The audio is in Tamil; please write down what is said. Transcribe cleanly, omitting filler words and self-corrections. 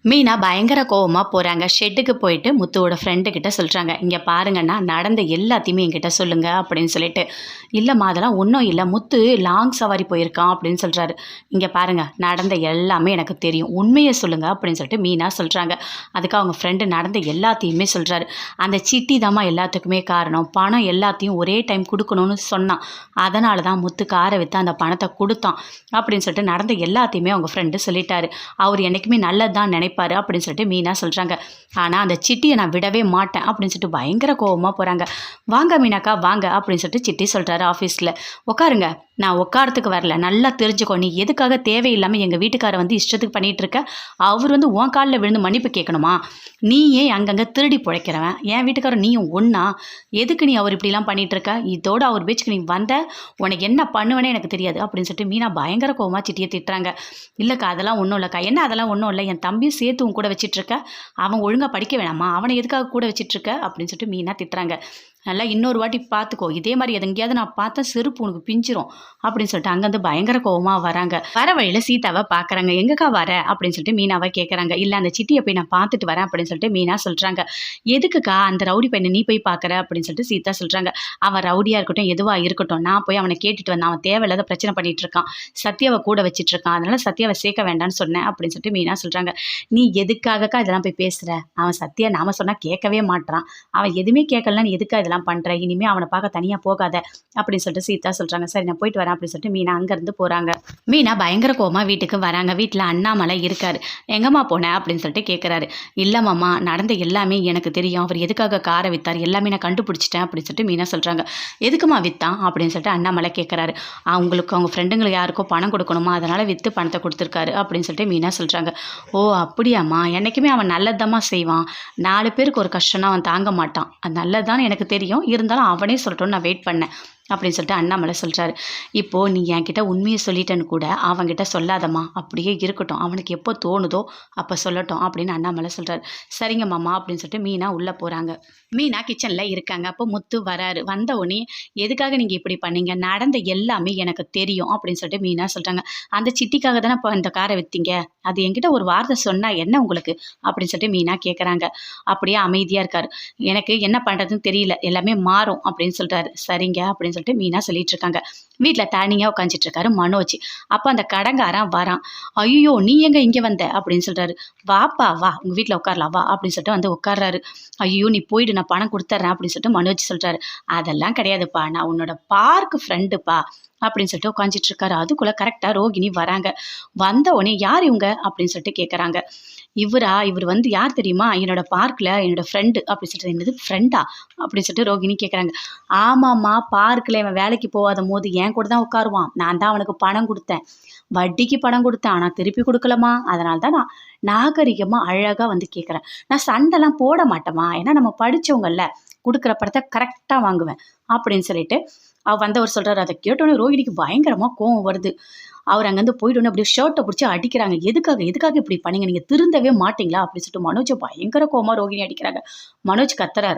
மீனா பயங்கர கோவமா போறாங்க. ஷெட்டுக்கு போயிட்டு முத்துவோட ஃப்ரெண்டு கிட்ட சொல்றாங்க. "இங்க பாருங்கண்ணா, நடந்த எல்லாத்தையுமே என்கிட்ட சொல்லுங்க" அப்படின்னு சொல்லிட்டு. "இல்லம்மா அதெல்லாம் ஒண்ணும் இல்ல. முத்து லாங் சவாரி போயிருக்கான்" அப்படின்னு சொல்றாரு. "இங்க பாருங்க, நடந்த எல்லாமே எனக்கு தெரியும். உண்மைய சொல்லுங்க" அப்படின்னு சொல்லிட்டு மீனா சொல்றாங்க. அதுக்கு அவங்க ஃப்ரெண்டு நடந்த எல்லாத்தையுமே சொல்றாரு. "அந்த சிட்டி தாம்மா எல்லாத்துக்குமே காரணம். பணம் எல்லாத்தையும் ஒரே டைம் குடுக்கணும்னு சொன்னான். அதனால தான் முத்து கார வித்து அந்த பணத்த குடுத்தான்" அப்படின்னு சொல்லிட்டு நடந்த எல்லாத்தையுமே அவங்க ஃப்ரெண்டு சொல்லிட்டாரு. "அவர் என்னைக்குமே நல்லது தான் நினைப்பாரு" அப்படின்னு சொல்லிட்டு மீனா சொல்றாங்க. ஆனா அந்த சிட்டியை நான் விடவே மாட்டேன் அப்படின்னு சொல்லிட்டு பயங்கர கோவமா போறாங்க. "வாங்க மீனாக்கா வாங்க" அப்படின்னு சொல்லிட்டு சிட்டி சொல்றாரு ஆஃபீஸில். "உட்காருங்க." "நான் உட்காரத்துக்கு வரல, நல்லா தெரிஞ்சுக்கோ. நீ எதுக்காக தேவையில்லாமல் எங்கள் வீட்டுக்காரை வந்து இஷ்டத்துக்கு பண்ணிகிட்டு இருக்க? அவர் வந்து உன் காலில் விழுந்து மன்னிப்பு கேட்கணுமா? நீ ஏன் அங்கங்கே திருடி பிழைக்கிறவன்? என் வீட்டுக்காரர் நீயும் ஒன்றா? எதுக்கு நீ அவர் இப்படிலாம் பண்ணிகிட்டு இருக்க? இதோட அவர் பேச்சுக்கு நீ வந்த, உனக்கு என்ன பண்ணுவேனே எனக்கு தெரியாது" அப்படின்னு சொல்லிட்டு மீனா பயங்கர கோவமாக சிட்டியை திட்டுறாங்க. "இல்லைக்கா அதெல்லாம் ஒன்றும் இல்லைக்கா." "என்ன அதெல்லாம் ஒன்றும் இல்லை? என் தம்பியும் சேர்த்து உன் கூட வச்சிட்ருக்க. அவன் ஒழுங்காக படிக்க வேணாமா? அவனை எதுக்காக கூட வச்சிட்ருக்க?" அப்படின்னு சொல்லிட்டு மீனா திட்டுறாங்க. "நல்லா இன்னொரு வாட்டி பார்த்துக்கோ. இதே மாதிரி எங்கேயாவது நான் பார்த்தா செருப்பு உனக்கு பிஞ்சிரும்" அப்படின்னு சொல்லிட்டு அங்கேருந்து பயங்கர கோவமாக வராங்க. வர வழியில் சீதாவை பார்க்குறாங்க. "எங்கக்கா வர?" அப்படின்னு சொல்லிட்டு மீனாவை கேட்குறாங்க. "இல்லை, அந்த சிட்டியை போய் நான் பார்த்துட்டு வரேன்" அப்படின்னு சொல்லிட்டு மீனா சொல்கிறாங்க. "எதுக்குக்கா அந்த ரவுடி பையனை நீ போய் பார்க்குற?" அப்படின்னு சொல்லிட்டு சீதா சொல்கிறாங்க. "அவன் ரவுடியாக இருக்கட்டும், எதுவாக இருக்கட்டும், நான் போய் அவனை கேட்டுட்டு வந்தேன். அவன் தேவையில்லாத பிரச்சனை பண்ணிட்டு இருக்கான். சத்யாவை கூட வச்சிட்டு இருக்கான். அதனால சத்யாவை சேர்க்க வேண்டாம்னு சொன்னேன்" அப்படின்னு சொல்லிட்டு மீனா சொல்கிறாங்க. "நீ எதுக்காகக்கா இதெல்லாம் போய் பேசுகிற? அவன் சத்யா நாம சொன்னால் கேட்கவே மாட்டான். அவன் எதுவுமே கேட்கலன்னா நீ எதுக்கா இதெல்லாம் பண்ணுற? இனிமே அவனை பார்க்க தனியாக போகாத" அப்படின்னு சொல்லிட்டு சீதா சொல்கிறாங்க. "சரி, நான் போயிட்டு வரேன்" அப்படின்னு சொல்லிட்டு மீனா அங்கேருந்து போகிறாங்க. மீனா பயங்கர கோவமாக வீட்டுக்கு வராங்க. வீட்டில் அண்ணாமலை இருக்காரு. "எங்கம்மா போனேன்?" அப்படின்னு சொல்லிட்டு கேட்குறாரு. "இல்லை மாமா, நடந்த எல்லாமே எனக்கு தெரியும். அவர் எதுக்காக காரை வித்தார் எல்லாமே நான் கண்டுபிடிச்சிட்டேன்" அப்படின்னு சொல்லிட்டு மீனா சொல்கிறாங்க. "எதுக்குமா வித்தான்?" அப்படின்னு சொல்லிட்டு அண்ணாமலை கேட்குறாரு. "அவங்களுக்கு அவங்க ஃப்ரெண்டுங்களுக்கு யாருக்கோ பணம் கொடுக்கணுமா, அதனால் விற்று பணத்தை கொடுத்துருக்காரு" அப்படின்னு சொல்லிட்டு மீனா சொல்கிறாங்க. "ஓ அப்படியாம்மா? என்றைக்குமே அவன் நல்லதுதாம்மா செய்வான். 4 பேருக்கு ஒரு கஷ்டம்னா அவன் தாங்க மாட்டான். அது நல்லதுதான்னு எனக்கு தெரியும். இருந்தாலும் அவனே சொல்லட்டும்னு நான் வெயிட் பண்ணேன்" அப்படின்னு சொல்லிட்டு அண்ணாமலை சொல்கிறாரு. "இப்போது நீ என்கிட்ட உண்மையை சொல்லிட்டேன்னு கூட அவன்கிட்ட சொல்லாதம்மா. அப்படியே இருக்கட்டும். அவனுக்கு எப்போ தோணுதோ அப்போ சொல்லட்டும்" அப்படின்னு அண்ணாமலை சொல்கிறாரு. "சரிங்க மாமா" அப்படின்னு சொல்லிட்டு மீனா உள்ளே போகிறாங்க. மீனா கிச்சனில் இருக்காங்க. அப்போ முத்து வராரு. வந்த உடனே, "எதுக்காக நீங்கள் இப்படி பண்ணீங்க? நடந்த எல்லாமே எனக்கு தெரியும்" அப்படின்னு சொல்லிட்டு மீனா சொல்கிறாங்க. "அந்த சிட்டிக்காக தானே இப்போ இந்த காரை விற்றீங்க? அது என்கிட்ட ஒரு வார்த்தை சொன்னால் என்ன உங்களுக்கு?" அப்படின்னு சொல்லிட்டு மீனா கேட்குறாங்க. அப்படியே அமைதியாக இருக்காரு. "எனக்கு என்ன பண்ணுறதுன்னு தெரியல. எல்லாமே மாறும்" அப்படின்னு சொல்கிறாரு. "சரிங்க" அப்படின்னு சொல்லிட்டு மீனா சொல்லிட்டு இருக்காங்க. வீட்டில் தனியாக உட்காந்துட்டு இருக்காரு மனோஜ். அப்போ அந்த கடங்காரன் வரான். "ஐயோ, நீ எங்க இங்கே வந்த?" அப்படின்னு சொல்கிறாரு. "வாப்பா வா, உங்கள் வீட்டில் உட்காரலாம் வா" அப்படின்னு சொல்லிட்டு வந்து உட்கார்றாரு. "ஐயோ நீ போயிடு, நான் பணம் கொடுத்துட்றேன்" அப்படின்னு சொல்லிட்டு மனோஜ் சொல்கிறாரு. "அதெல்லாம் கிடையாதுப்பா, நான் உன்னோட பார்க் ஃப்ரெண்டுப்பா" அப்படின்னு சொல்லிட்டு உட்காந்துட்டு இருக்காரு. அதுக்குள்ளே கரெக்டாக ரோகிணி வராங்க. வந்த உடனே, "யார் இவங்க?" அப்படின்னு சொல்லிட்டு கேட்குறாங்க. இவர் வந்து யார் தெரியுமா? என்னோட பார்க்கில் என்னோட ஃப்ரெண்டு" அப்படின்னு சொல்லிட்டு. "என்னது ஃப்ரெண்டா?" அப்படின்னு சொல்லிட்டு ரோகிணி கேட்குறாங்க. "ஆமாம்மா, பார்க்கில் இவன் வேலைக்கு போகாத போது என் கூட தான் உட்காருவான். நான் தான் அவனுக்கு பணம் கொடுத்தேன். வட்டிக்கு பணம் கொடுத்தேன். ஆனால் திருப்பி கொடுக்கலம்மா. அதனால தான் நான் நாகரிகமாக அழகாக வந்து கேட்குறேன். நான் சண்டைலாம் போட மாட்டேம்மா. ஏன்னா நம்ம படித்தவங்கல்ல. குடுக்குற படத்தை கரெக்டாக வாங்குவேன்" அப்படின்னு சொல்லிட்டு வந்தவர் சொல்கிறாரு. அதை கேட்டோன்னே ரோகிணிக்கு பயங்கரமாக கோவம் வருது. அவர் அங்கேருந்து போயிட்டோன்னே அப்படியே ஷர்ட்டை பிடிச்சி அடிக்கிறாங்க. "எதுக்காக இப்படி பண்ணீங்க? நீங்கள் திருந்தவே மாட்டீங்களா?" அப்படின்னு சொல்லிட்டு மனோஜை பயங்கர கோவமா ரோகிணி அடிக்கிறாங்க. மனோஜ் கத்துறாரு.